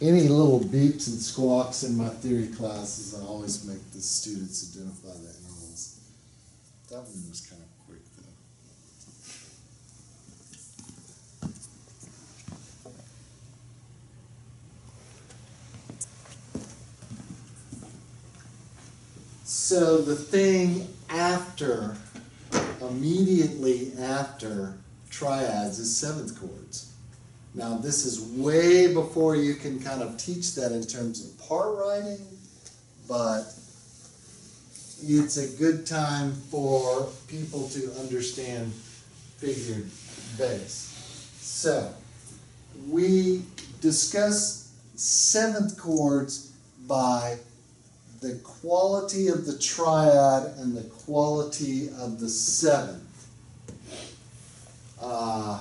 Any little beeps and squawks in my theory classes, I always make the students identify the intervals. That one was kind of quick though. So the thing after, immediately after triads is seventh chords. Now this is way before you can kind of teach that in terms of part writing, but it's a good time for people to understand figured bass. So we discuss seventh chords by the quality of the triad and the quality of the seventh.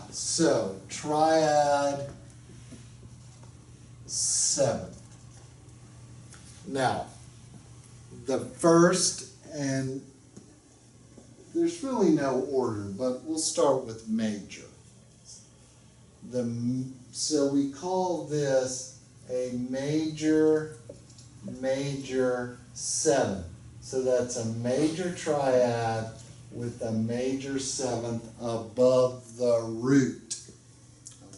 So triad, seventh. Now, the first, and there's really no order, but we'll start with major. So we call this a major seven. So that's a major triad with a major seventh above the root.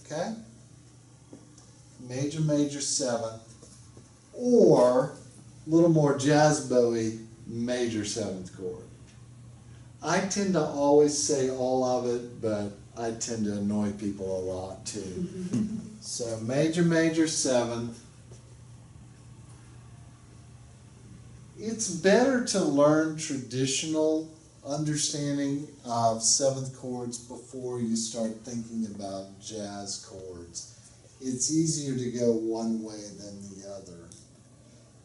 Okay? Major seventh, or a little more jazz bowy, major seventh chord. I tend to always say all of it, but I tend to annoy people a lot too. So major seventh. It's better to learn traditional understanding of seventh chords before you start thinking about jazz chords. It's easier to go one way than the other,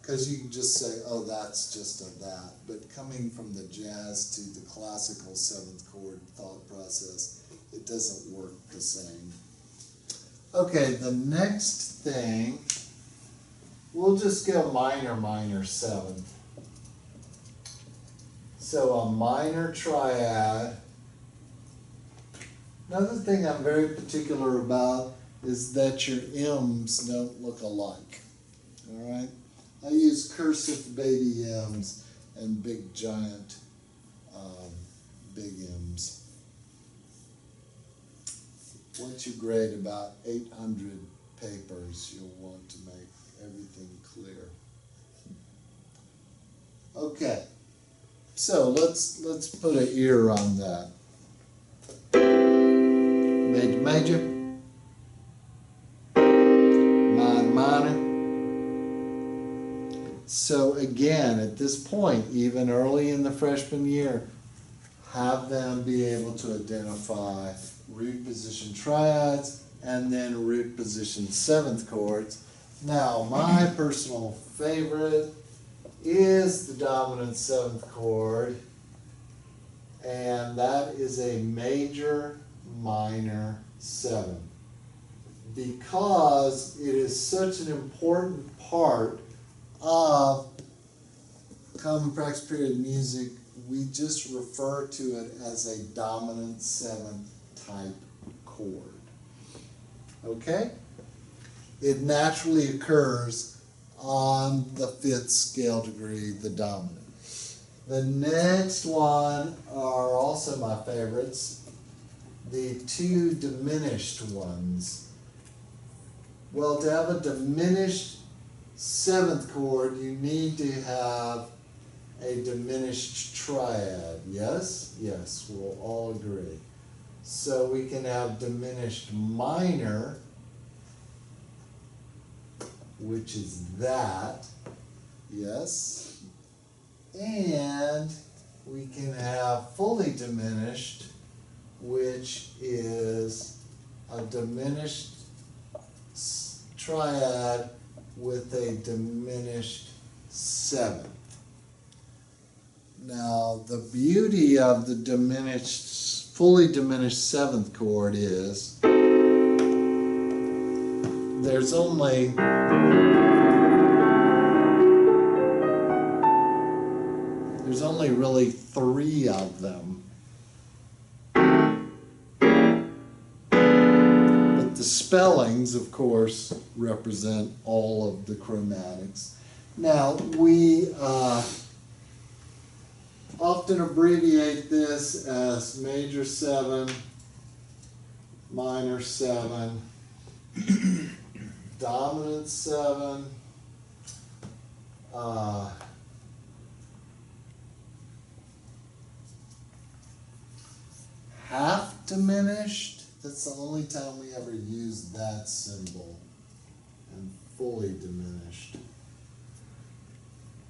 because you can just say, oh, that's just a that. But coming from the jazz to the classical seventh chord thought process, it doesn't work the same. Okay, the next thing, we'll just go minor seventh. So a minor triad. Another thing I'm very particular about is that your M's don't look alike. All right? I use cursive baby M's and big giant big M's. Once you grade about 800 papers, you'll want to make everything clear. Okay. So let's put an ear on that. Major, minor. So again, at this point, even early in the freshman year, have them be able to identify root position triads and then root position seventh chords. Now, my personal favorite is the dominant seventh chord, and that is a major minor seven, because it is such an important part of common practice period music. We just refer to it as a dominant seventh type chord. Okay? It naturally occurs on the fifth scale degree, the dominant. The next one are also my favorites, the two diminished ones. Well, to have a diminished seventh chord, you need to have a diminished triad. Yes? Yes, we'll all agree. So we can have diminished minor, which is that, yes, and we can have fully diminished, which is a diminished triad with a diminished seventh. Now, the beauty of the fully diminished seventh chord is there's only really 3 of them. But the spellings, of course, represent all of the chromatics. Now, we often abbreviate this as major 7, minor 7, dominant 7, half diminished. That's the only time we ever use that symbol. And fully diminished. I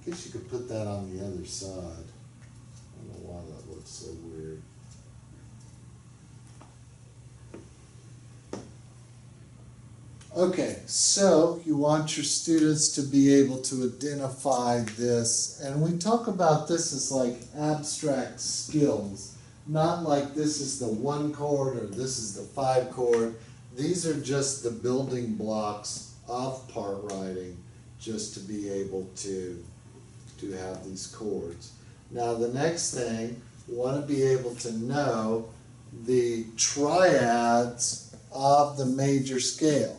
guess you could put that on the other side. I don't know why that looks so weird. Okay, so you want your students to be able to identify this, and we talk about this as like abstract skills, not like this is the 1 chord or this is the 5 chord. These are just the building blocks of part writing, just to be able to have these chords. Now the next thing, we want to be able to know the triads of the major scale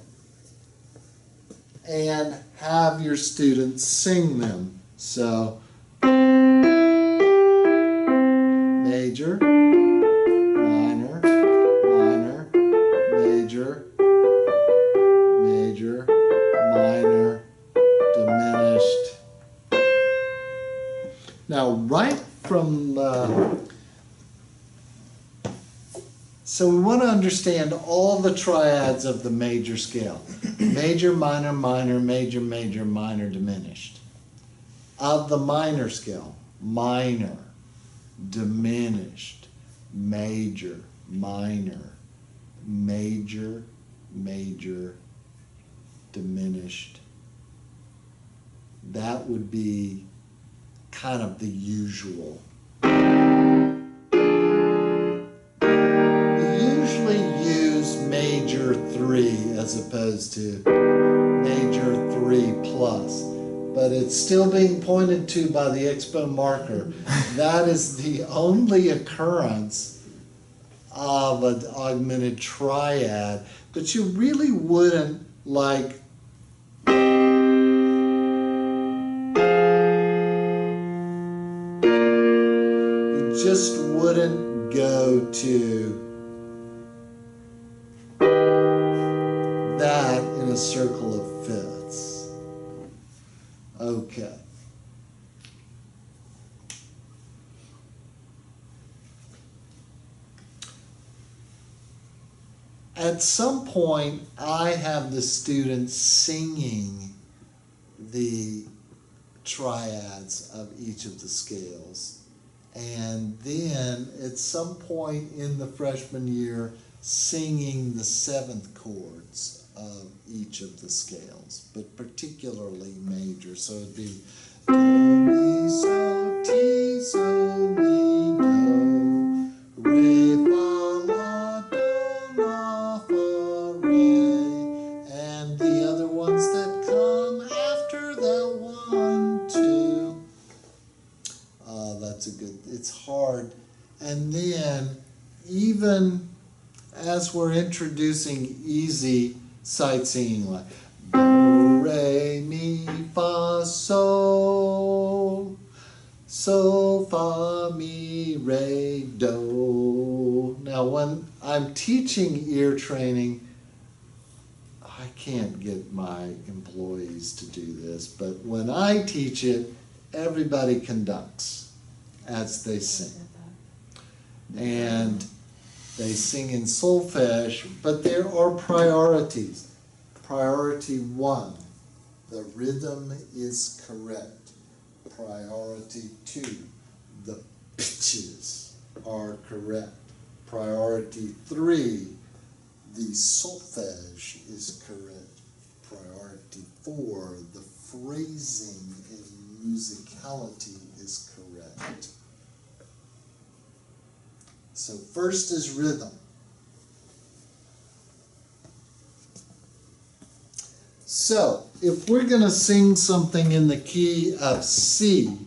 and have your students sing them. So, major, minor, minor, major, major, minor, diminished. Now, right from so we want to understand all the triads of the major scale. Major, minor, minor, major, major, minor, diminished. Of the minor scale, minor, diminished, major, minor, major, major, diminished. That would be kind of the usual. Major 3 as opposed to major 3 plus, but it's still being pointed to by the expo marker. That is the only occurrence of an augmented triad, but you really wouldn't like you just wouldn't go to that in a circle of fifths. Okay. At some point, I have the students singing the triads of each of the scales. And then at some point in the freshman year, singing the 7th chords of each of the scales, but particularly major. So it'd be do, mi, so, ti, so, mi, do, re, fa, la, do, la, fa, re, and the other ones that come after that 1, 2. That's a good, it's hard. And then even as we're introducing easy sight singing like do, re, mi, fa, sol, so, fa, mi, re, do. Now when I'm teaching ear training, I can't get my employees to do this, but when I teach it, everybody conducts as they sing. And they sing in solfege, but there are priorities. Priority 1, the rhythm is correct. Priority 2, the pitches are correct. Priority 3, the solfege is correct. Priority 4, the phrasing and musicality is correct. So first is rhythm. So if we're going to sing something in the key of C,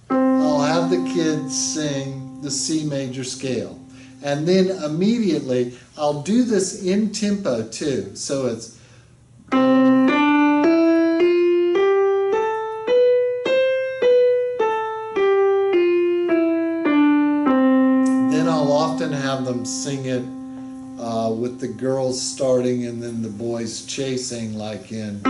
I'll have the kids sing the C major scale. And then immediately, I'll do this in tempo too. So it's then I'll often have them sing it with the girls starting and then the boys chasing, like in.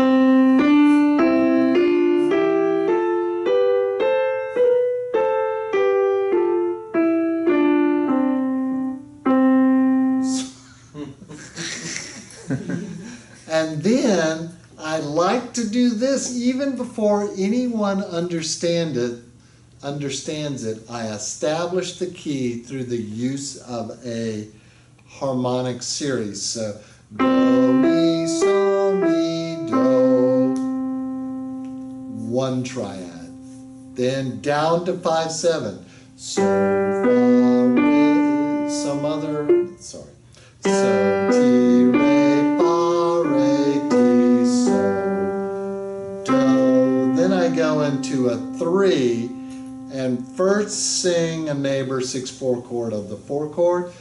And then I like to do this even before anyone understands it. I establish the key through the use of a harmonic series. So do, mi, sol, mi, do. One triad. Then down to 5/7. So, fa, re, some other, sorry. So, ti, re, fa, re, ti, so, do. Then I go into a 3 and first sing a neighbor 6/4 chord of the 4 chord.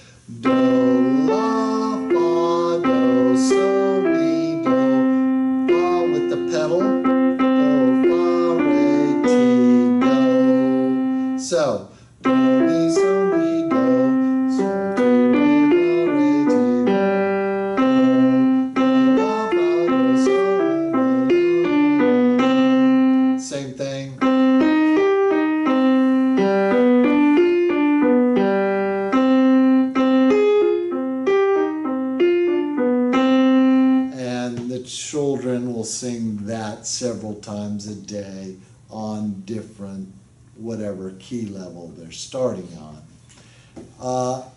Do, la, fa, do, so, mi, do, fa with the pedal. Do, fa, re, ti, do. So, do, mi, so, mi, do, so, ti, re, fa, re, ti, do, la, fa, do, so, mi, do. Same thing. Children will sing that several times a day on different, whatever key level they're starting on.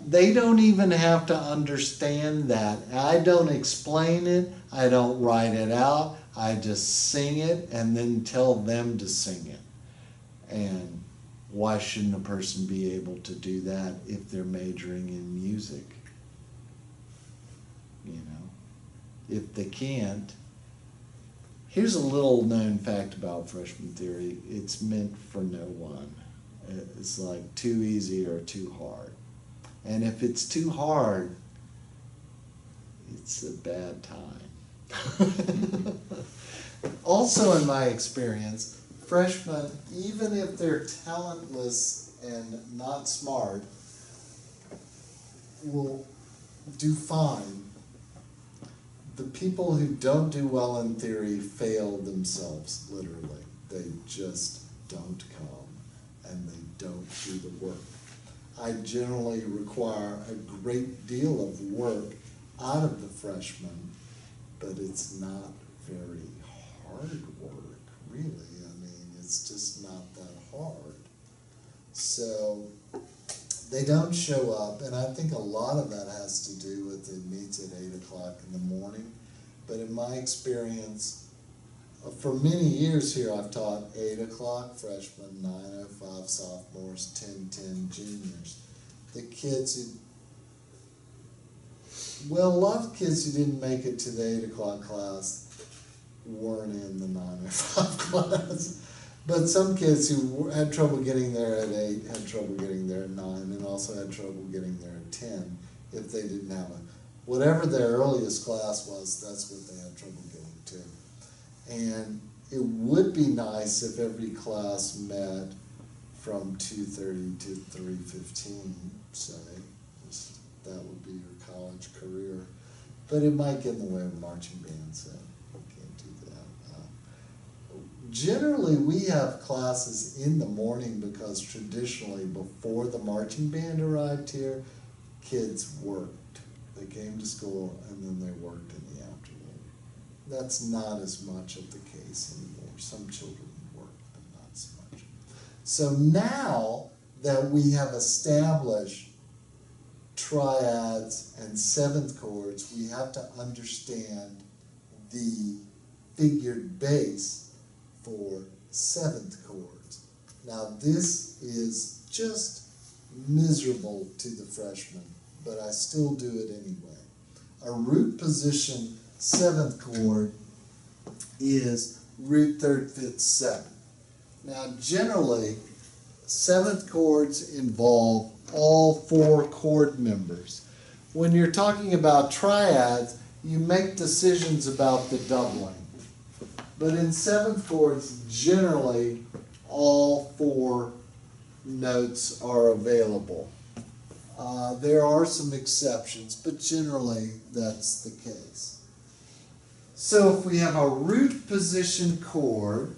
They don't even have to understand that. I don't explain it. I don't write it out. I just sing it and then tell them to sing it. And why shouldn't a person be able to do that if they're majoring in music? You know, if they can't. Here's a little known fact about freshman theory. It's meant for no one. It's like too easy or too hard. And if it's too hard, it's a bad time. Also in my experience, freshmen, even if they're talentless and not smart, will do fine. The people who don't do well in theory fail themselves, literally. They just don't come and they don't do the work. I generally require a great deal of work out of the freshmen, but it's not very hard work, really. I mean, it's just not that hard. So they don't show up, and I think a lot of that has to do with it meets at 8 o'clock in the morning. But in my experience, for many years here, I've taught 8 o'clock freshmen, 9:05 sophomores, 10:10 juniors. The kids who, well, a lot of kids who didn't make it to the 8 o'clock class weren't in the 9:05 class. But some kids who had trouble getting there at 8 had trouble getting there at 9, and also had trouble getting there at 10 if they didn't have whatever their earliest class was, that's what they had trouble getting to. And it would be nice if every class met from 2:30 to 3:15, say. That would be your college career. But it might get in the way of marching band, so we can't do that. Generally, we have classes in the morning because traditionally, before the marching band arrived here, kids worked. They came to school and then they worked in the afternoon. That's not as much of the case anymore. Some children work, but not so much. So now that we have established triads and seventh chords, we have to understand the figured bass for seventh chords. Now this is just miserable to the freshmen, but I still do it anyway. A root position seventh chord is root third, fifth, seventh. Now generally, seventh chords involve all four chord members. When you're talking about triads, you make decisions about the doubling. But in seventh chords, generally, all four notes are available. There are some exceptions, but generally that's the case. So if we have a root position chord,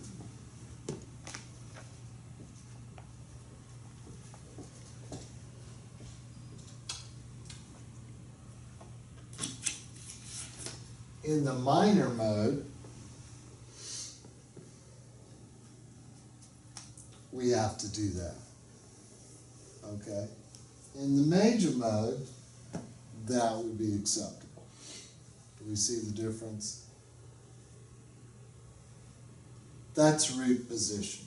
in the minor mode, we have to do that. Okay? In the major mode, that would be acceptable. Do we see the difference? That's root position.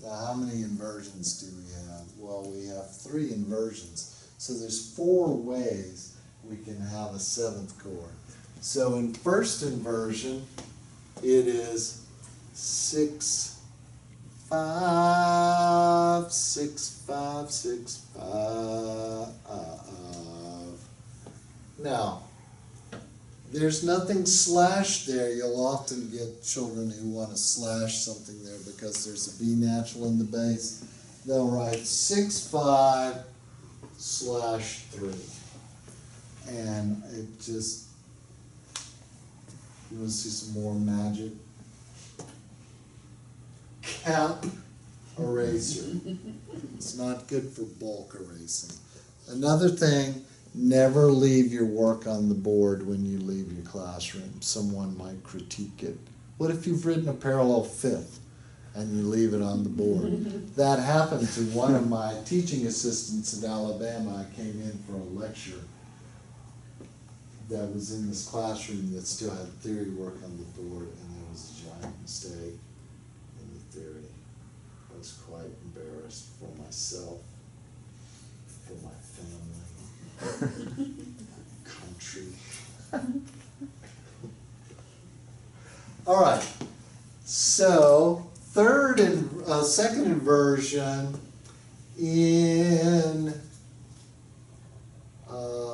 Now, how many inversions do we have? Well, we have 3 inversions. So there's 4 ways we can have a seventh chord. So in first inversion, it is 6, 5, 6, 5, 6, 5. Now, there's nothing slashed there. You'll often get children who want to slash something there because there's a B natural in the bass. They'll write 6, 5, slash 3. And it just, you want to see some more magic? Cap eraser. It's not good for bulk erasing. Another thing, never leave your work on the board when you leave your classroom. Someone might critique it. What if you've written a parallel fifth and you leave it on the board? That happened to one of my teaching assistants in Alabama. I came in for a lecture that was in this classroom that still had theory work on the board, and there was a giant mistake in the theory. I was quite embarrassed for myself, for my family, country. All right, so second inversion in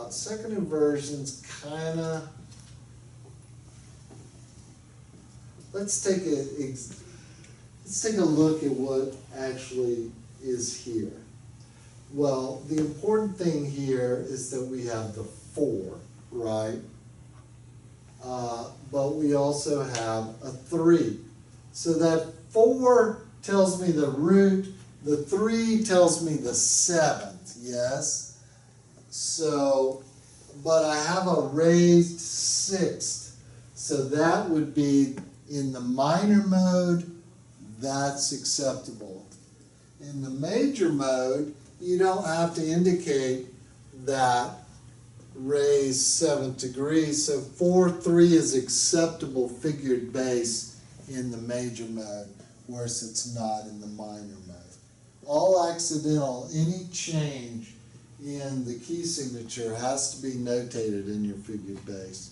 second inversion's kind of, let's take a look at what actually is here. Well, the important thing here is that we have the 4, right? But we also have a 3. So that 4 tells me the root, the 3 tells me the 7th, yes? So, but I have a raised 6th. So that would be in the minor mode, that's acceptable. In the major mode, you don't have to indicate that raised 7th degree, so 4/3 is acceptable figured bass in the major mode, whereas it's not in the minor mode. All accidental, any change in the key signature has to be notated in your figured bass.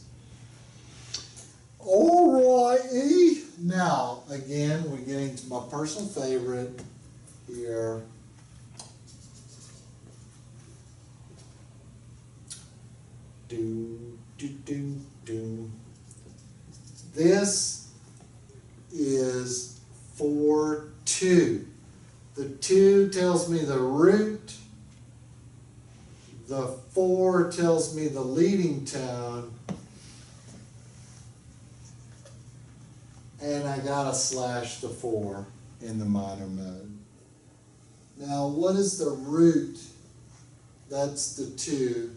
Alrighty, now again we're getting to my personal favorite here. Do, do, do, do. This is 4/2. The 2 tells me the root. The 4 tells me the leading tone. And I gotta slash the 4 in the minor mode. Now, what is the root? That's the 2.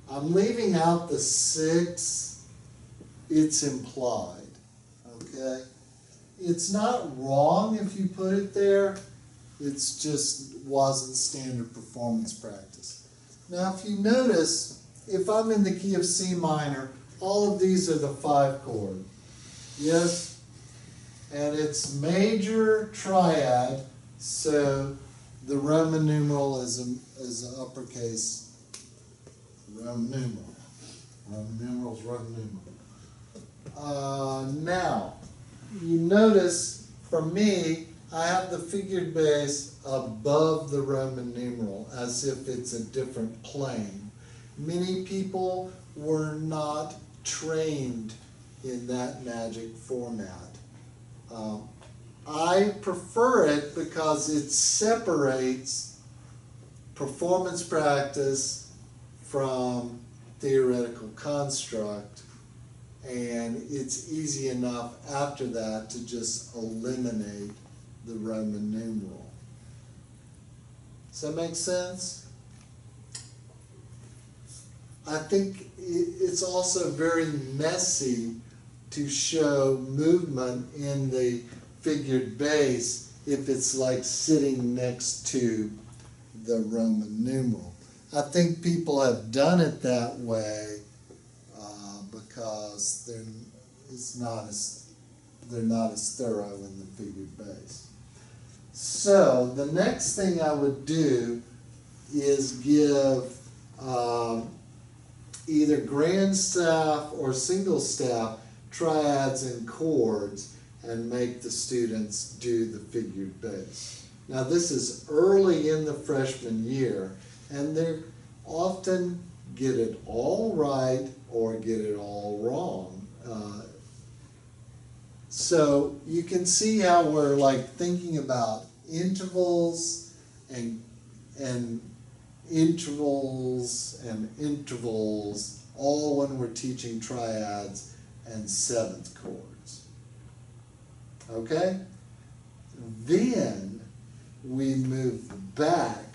I'm leaving out the 6. It's implied, okay? It's not wrong if you put it there. It's just wasn't standard performance practice. Now, if you notice, if I'm in the key of C minor, all of these are the 5 chord. Yes? And it's major triad, so the Roman numeral is an uppercase Roman numeral. Roman numeral's Roman numeral. Now, you notice for me, I have the figured bass above the Roman numeral as if it's a different plane. Many people were not trained in that magic format. I prefer it because it separates performance practice from theoretical construct, and it's easy enough after that to just eliminate the Roman numeral. Does that make sense? I think it's also very messy to show movement in the figured bass if it's like sitting next to the Roman numeral. I think people have done it that way because they're not as thorough in the figured bass. So the next thing I would do is give either grand staff or single staff triads and chords and make the students do the figured bass. Now this is early in the freshman year, and they often get it all right or get it all wrong. So you can see how we're like thinking about intervals and intervals and intervals, all when we're teaching triads and seventh chords. Okay? Then we move back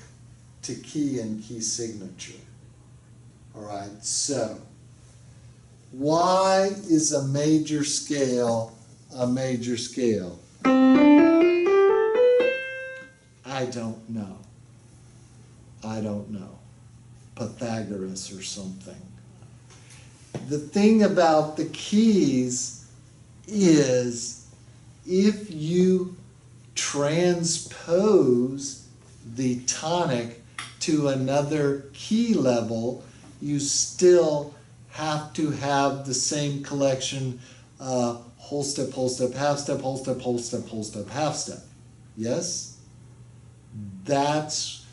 to key and key signature. All right, so why is a major scale a major scale? I don't know. I don't know. Pythagoras or something. The thing about the keys is if you transpose the tonic to another key level, you still have to have the same collection, whole step, half step, whole step, whole step, whole step, half step. Yes?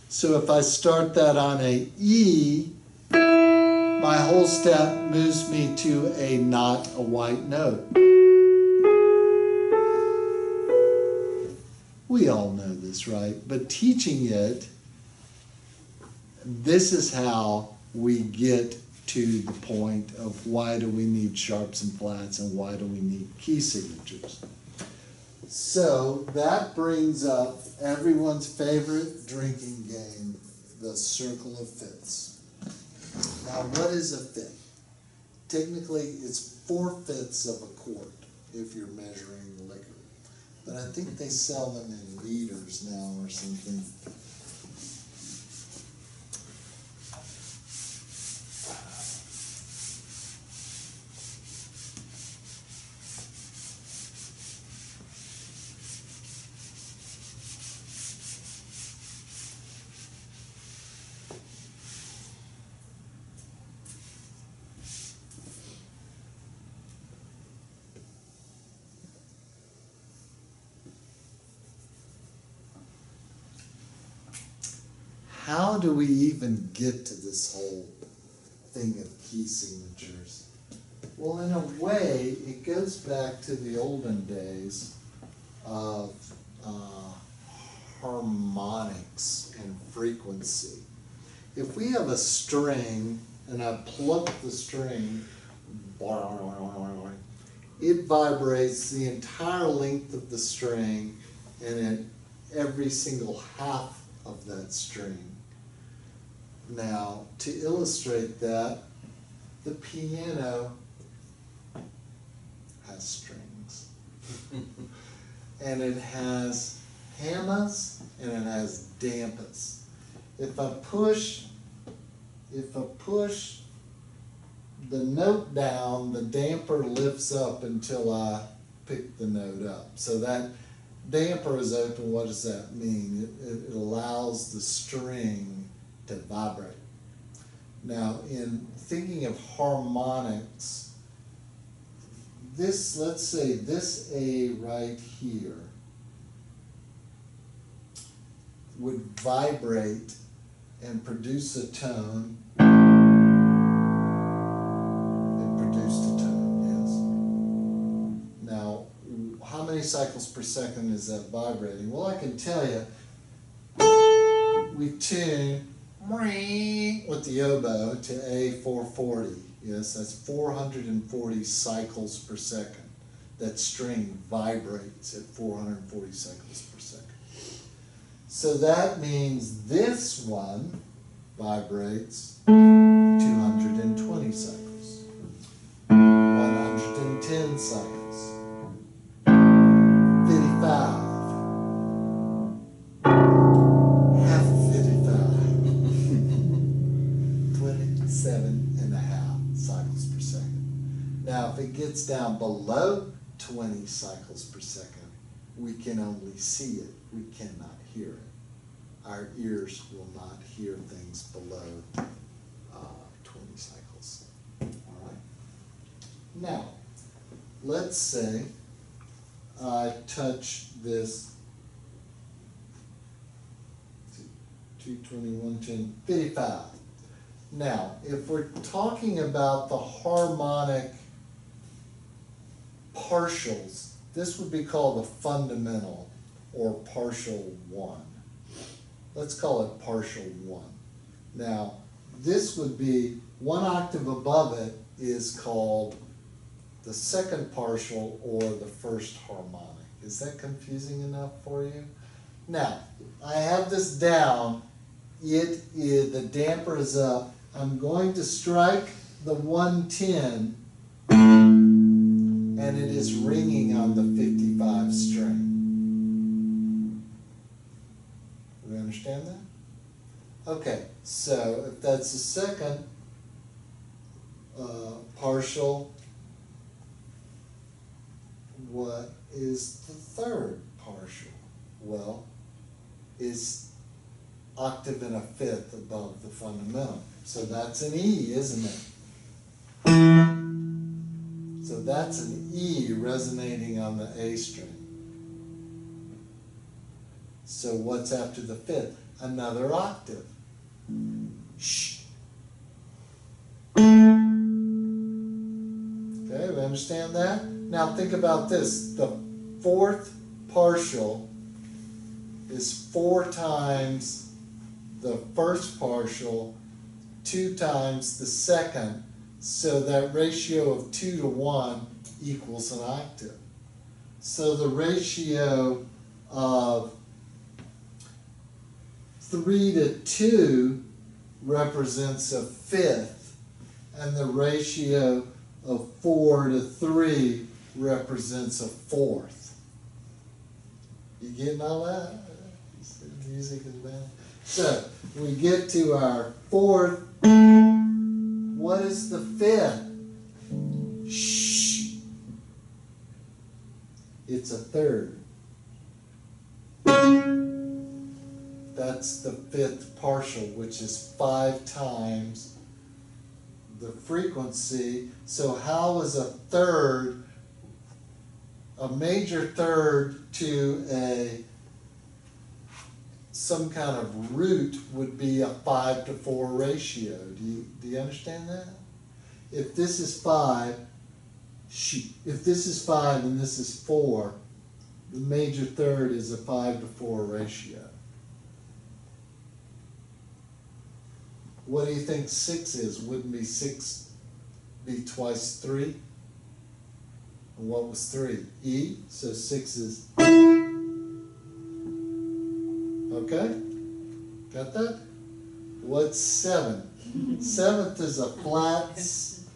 So if I start that on a E, my whole step moves me to a not a white note. We all know this, right? But teaching it, this is how we get to the point of why do we need sharps and flats and why do we need key signatures. So that brings up everyone's favorite drinking game, the circle of fifths. Now what is a fifth? Technically it's 4/5 of a quart if you're measuring liquor. But I think they sell them in liters now or something. How do we even get to this whole thing of key signatures? Well, in a way, it goes back to the olden days of harmonics and frequency. If we have a string and I pluck the string, it vibrates the entire length of the string and at every single half of that string. Now, to illustrate that, the piano has strings. And it has hammas and it has dampas. If I push the note down, the damper lifts up until I pick the note up. So that damper is open. What does that mean? It allows the string to vibrate. Now, in thinking of harmonics, let's say this A right here would vibrate and produce a tone. It produced a tone, yes. Now, how many cycles per second is that vibrating? Well, I can tell you, we tune with the oboe to A440. Yes, that's 440 cycles per second. That string vibrates at 440 cycles per second. So that means this one vibrates 220 cycles, 110 cycles, 55, half of 55, 27.5 cycles per second. Now, if it gets down below 20 cycles per second, we can only see it. We cannot hear it. Our ears will not hear things below 20 cycles. All right. Now, let's say I touch this 220, 110, 55. Now, if we're talking about the harmonic partials, this would be called a fundamental or partial one. Let's call it partial one. Now, this would be one octave above it is called the second partial or the first harmonic. Is that confusing enough for you? Now, I have this down. It is, the damper is up. I'm going to strike the 110 and it is ringing on the 55 string. We understand that? Okay, so if that's the second partial, what is the third partial? Well, is octave and a fifth above the fundamental. So that's an E, isn't it? So that's an E resonating on the A string. So what's after the fifth? Another octave. Shh. Okay, we understand that? Now think about this. The fourth partial is 4 times the first partial, 2 times the second, so that ratio of 2 to 1 equals an octave. So the ratio of 3 to 2 represents a fifth, and the ratio of 4 to 3 represents a fourth. You getting all that? Music is bad. So we get to our fourth. What is the fifth? Shh. It's a third. That's the fifth partial, which is 5 times the frequency. So how is a third, a major third to some kind of root would be a 5 to 4 ratio. Do you understand that? If this is 5, if this is 5 and this is 4, the major third is a 5 to 4 ratio. What do you think 6 is? Wouldn't be 6 be twice 3? And what was 3? E, so 6 is... Okay? Got that? What's 7? 7th is a flat, let's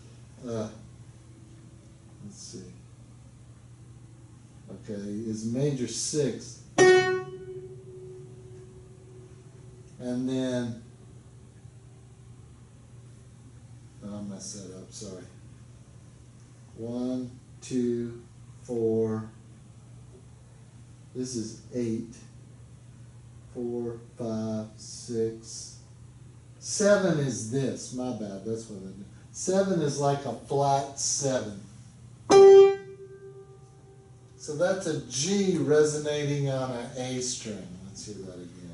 see. Okay, is major 6. And then, I messed that up, sorry. 1, 2, 4, this is 8. 4, 5, 6, 7 is this. My bad. That's what I did. 7 is like a flat 7. So that's a G resonating on an A string. Let's hear that again.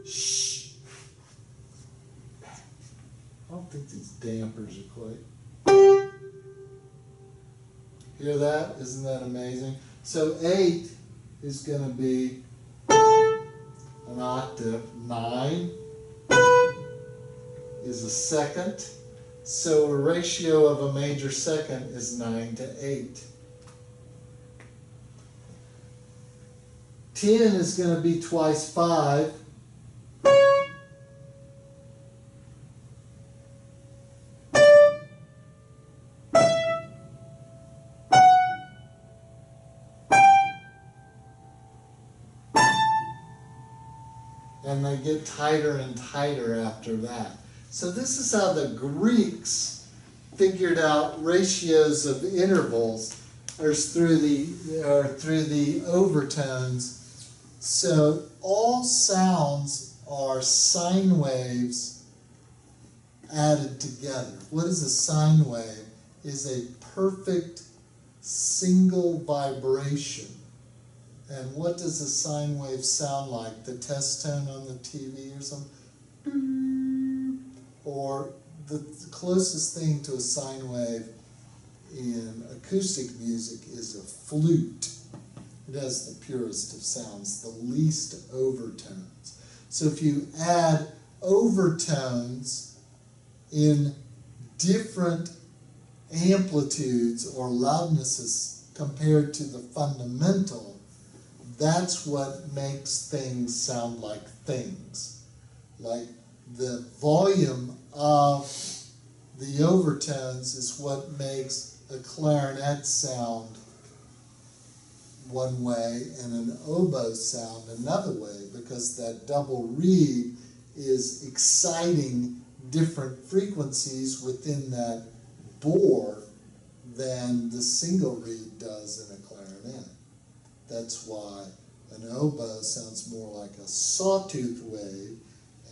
Shh. I don't think these dampers are quite. Hear that? Isn't that amazing? So 8 is going to be an octave. 9 is a second. So a ratio of a major second is 9 to 8. 10 is going to be twice 5. And they get tighter and tighter after that. So this is how the Greeks figured out ratios of intervals, or through the overtones. So all sounds are sine waves added together. What is a sine wave? Is a perfect single vibration. And what does a sine wave sound like? The test tone on the TV or something? Or the closest thing to a sine wave in acoustic music is a flute. It has the purest of sounds, the least overtones. So if you add overtones in different amplitudes or loudnesses compared to the fundamental, that's what makes things sound like things. Like the volume of the overtones is what makes a clarinet sound one way and an oboe sound another way, because that double reed is exciting different frequencies within that bore than the single reed does in a clarinet. That's why an oboe sounds more like a sawtooth wave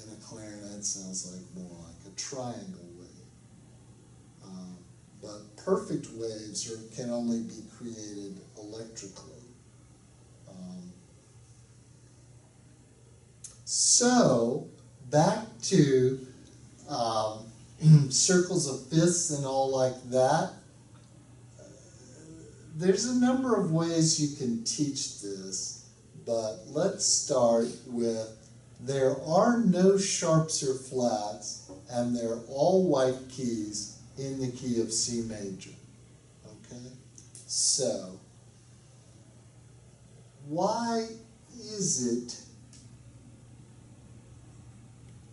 and a clarinet sounds like more like a triangle wave. But perfect waves can only be created electrically. So back to circles of fifths and all like that. There's a number of ways you can teach this, but let's start with there are no sharps or flats, and they're all white keys in the key of C major. Okay? So, why is it?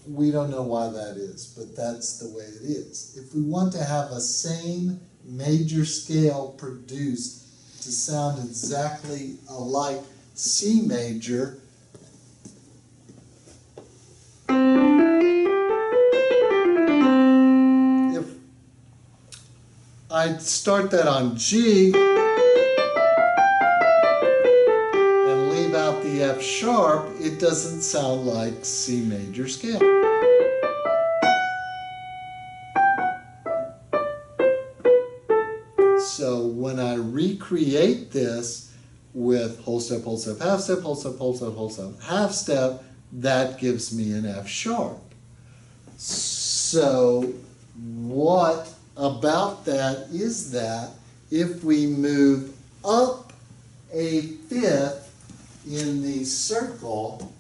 We don't know why that is, but that's the way it is. If we want to have a same major scale produced to sound exactly alike C major, if I start that on G and leave out the F sharp, it doesn't sound like C major scale. So when I recreate this with whole step, half step, whole step, whole step, whole step, half step, that gives me an F sharp. So what about that is that if we move up a fifth in the circle,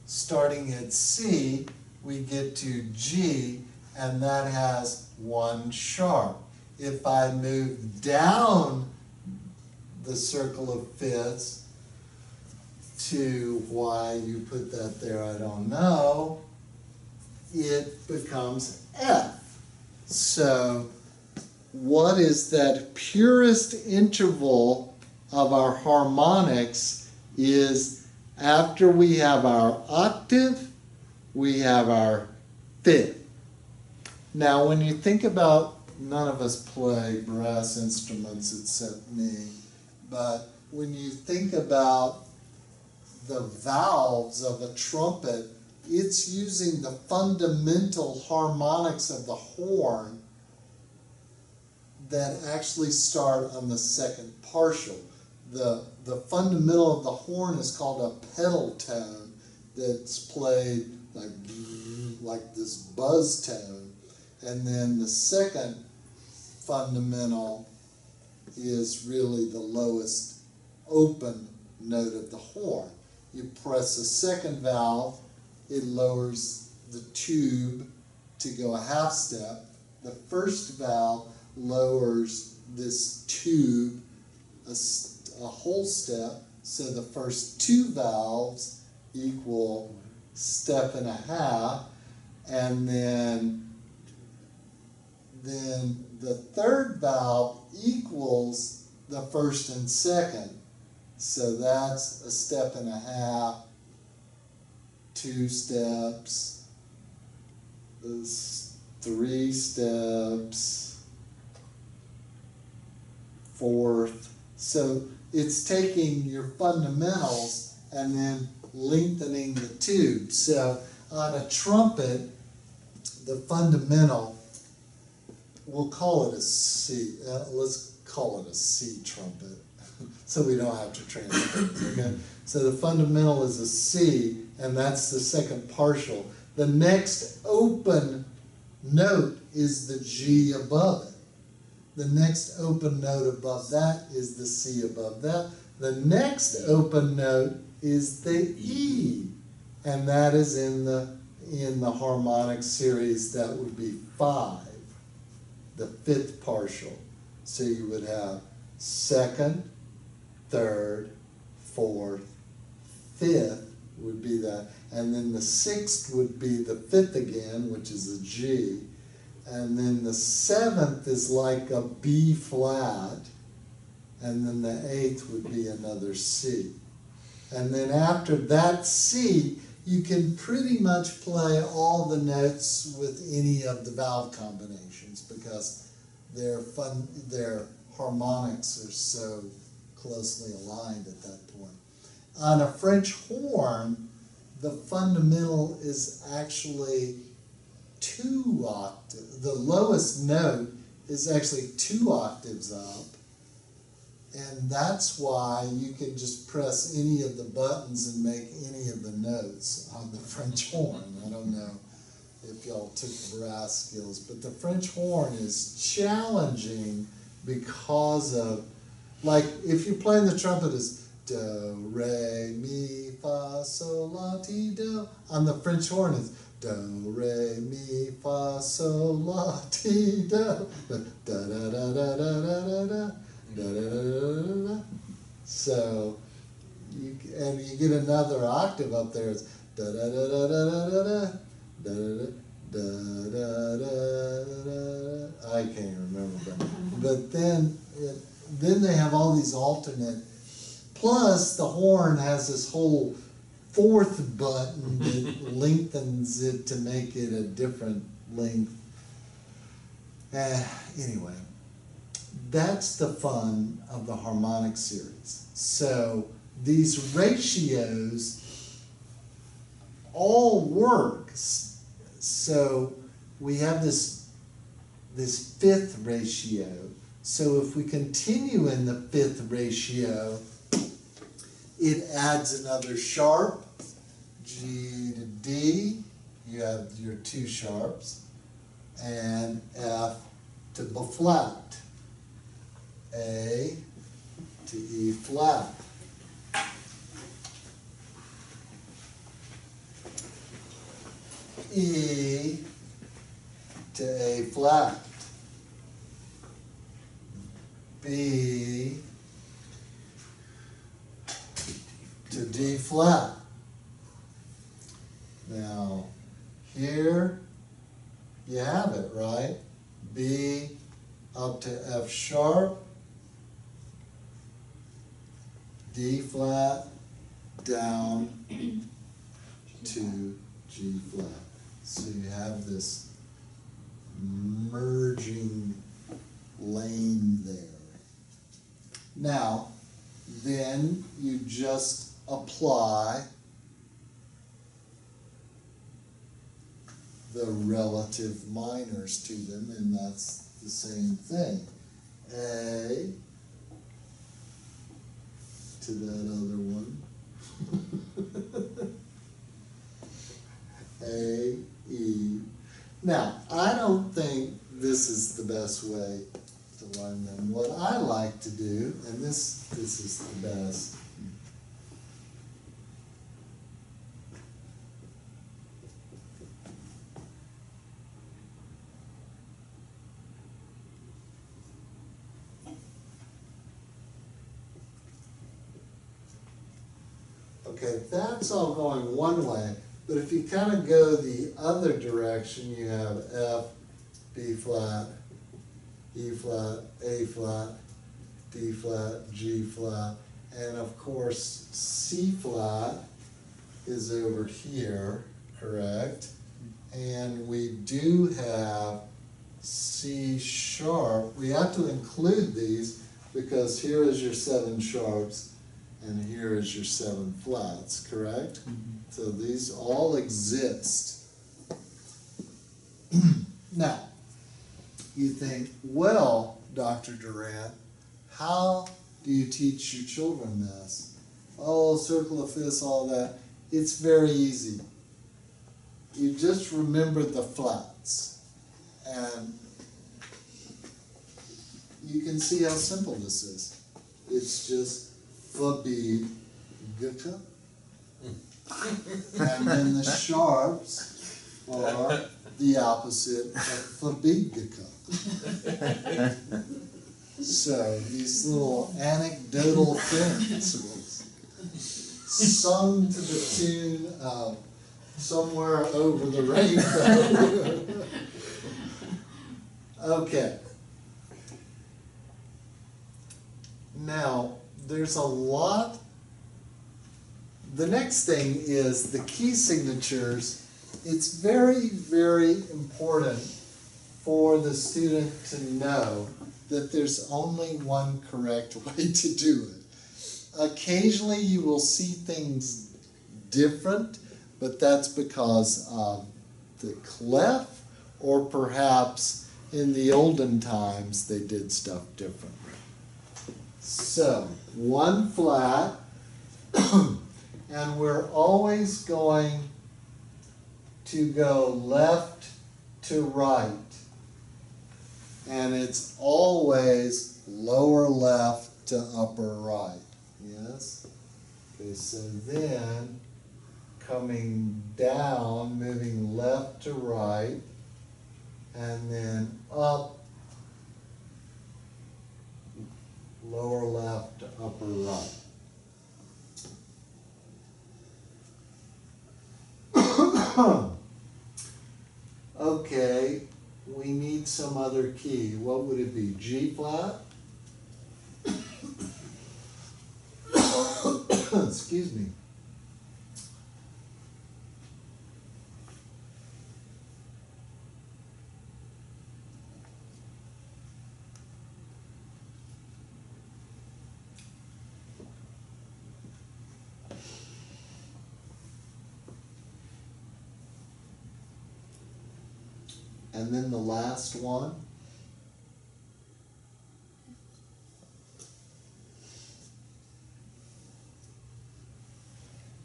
starting at C, we get to G, and that has one sharp. If I move down the circle of fifths to why you put that there, I don't know, it becomes F. So what is that purest interval of our harmonics is after we have our octave, we have our fifth. Now, when you think about, none of us play brass instruments except me, but when you think about the valves of a trumpet, it's using the fundamental harmonics of the horn that actually start on the second partial. the fundamental of the horn is called a pedal tone that's played like this buzz tone. And then the second fundamental is really the lowest open note of the horn. You press the second valve, it lowers the tube to go a half step. The first valve lowers this tube a whole step, so the first two valves equal step and a half, and then the third valve equals the first and second. So that's a step and a half, 2 steps, 3 steps, fourth. So it's taking your fundamentals and then lengthening the tube. So on a trumpet, the fundamental, we'll call it a C. Let's call it a C trumpet so we don't have to translate it, okay? So the fundamental is a C, and that's the second partial. The next open note is the G above it. The next open note above that is the C above that. The next open note is the E, and that is in the harmonic series. That would be 5, the fifth partial. So you would have second, third, fourth, fifth would be that, and then the sixth would be the fifth again, which is a G. And then the seventh is like a B flat, and then the eighth would be another C. And then after that C, you can pretty much play all the notes with any of the valve combinations because their harmonics are so closely aligned at that point. On a French horn, the fundamental is actually 2 octaves. The lowest note is actually 2 octaves up, and that's why you can just press any of the buttons and make any of the notes on the French horn. I don't know if y'all took brass skills, but the French horn is challenging because of, like, if you play the trumpet as do, re, mi, fa, sol, la, ti, do, on the French horn is do, re, mi, fa, sol, la, ti, do, da, da, da, da, da, da, da, da, da, da, da. So, you get another octave up there, it's da, da, da, da, da, da, da, da, da, da, da, da, da. I can't remember, but then they have all these alternate. Plus, the horn has this whole fourth button that lengthens it to make it a different length. Anyway, that's the fun of the harmonic series. So these ratios all work. So we have this fifth ratio. So if we continue in the fifth ratio, it adds another sharp, G to D, you have your 2 sharps, and F to B flat, A to E flat. E to A flat, B to D flat. Now, here you have it, right? B up to F sharp, D flat, down to G flat. So you have this merging lane there. Now, then you just apply the relative minors to them, and that's the same thing. A to that other one. A, E. Now, I don't think this is the best way to learn them. What I like to do, and this is the best. Okay, that's all going one way, but if you kind of go the other direction, you have F, B flat, E flat, A flat, D flat, G flat, and of course C flat is over here, correct? And we do have C sharp. We have to include these because here is your 7 sharps and here is your 7 flats, correct? Mm-hmm. So these all exist. Now, you think, well, Dr. Durant, how do you teach your children this? Oh, circle of fifths, all that. It's very easy. You just remember the flats. And you can see how simple this is. It's just verbegeke. And then the sharps are the opposite of verbegeke. So these little anecdotal things sung to the tune of Somewhere Over the Rainbow. Okay. Now, there's a lot. The next thing is the key signatures. It's very, very important for the student to know that there's only one correct way to do it. Occasionally you will see things different, but that's because of the clef, or perhaps in the olden times they did stuff differently. So, one flat, and we're always going to go left to right. And it's always lower left to upper right. Yes? Okay, so then coming down, moving left to right, and then up, lower left to upper right. Okay, we need some other key. What would it be? G flat? Excuse me. And then the last one.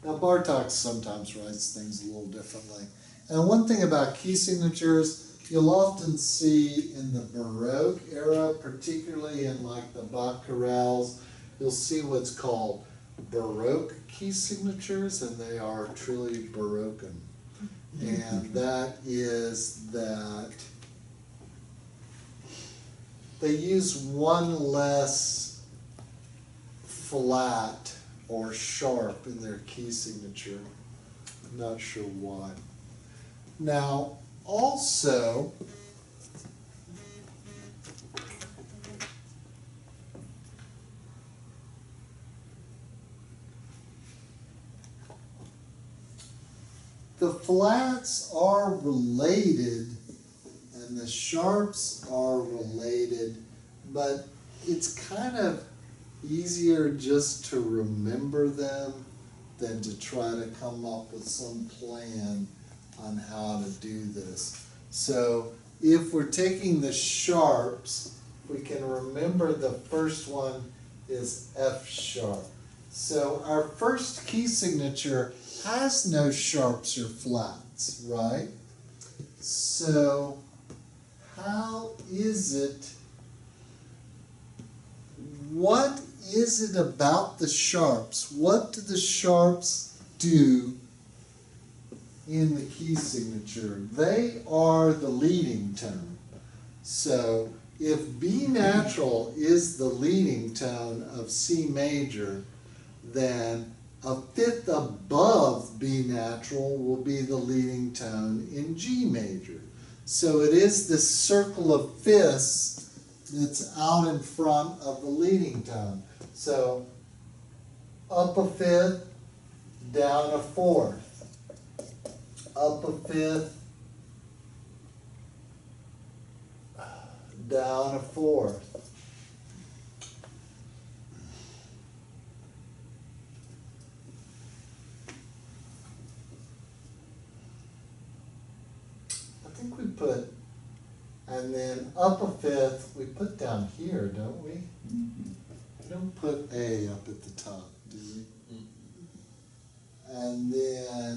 Now Bartok sometimes writes things a little differently. And one thing about key signatures, you'll often see in the Baroque era, particularly in like the Bach chorales, you'll see what's called Baroque key signatures, and they are truly Baroque. And that is that they use one less flat or sharp in their key signature. I'm not sure why. Now, also, the flats are related and the sharps are related, but it's kind of easier just to remember them than to try to come up with some plan on how to do this. So if we're taking the sharps, we can remember the first one is F sharp. So our first key signature has no sharps or flats, right? So how is it, what is it about the sharps? What do the sharps do in the key signature? They are the leading tone. So if B natural is the leading tone of C major, then a fifth above B natural will be the leading tone in G major. So it is this circle of fifths that's out in front of the leading tone. So up a fifth, down a fourth, up a fifth, down a fourth. I think we put, and then up a fifth, we put down here, don't we? We don't put A up at the top, do we? And then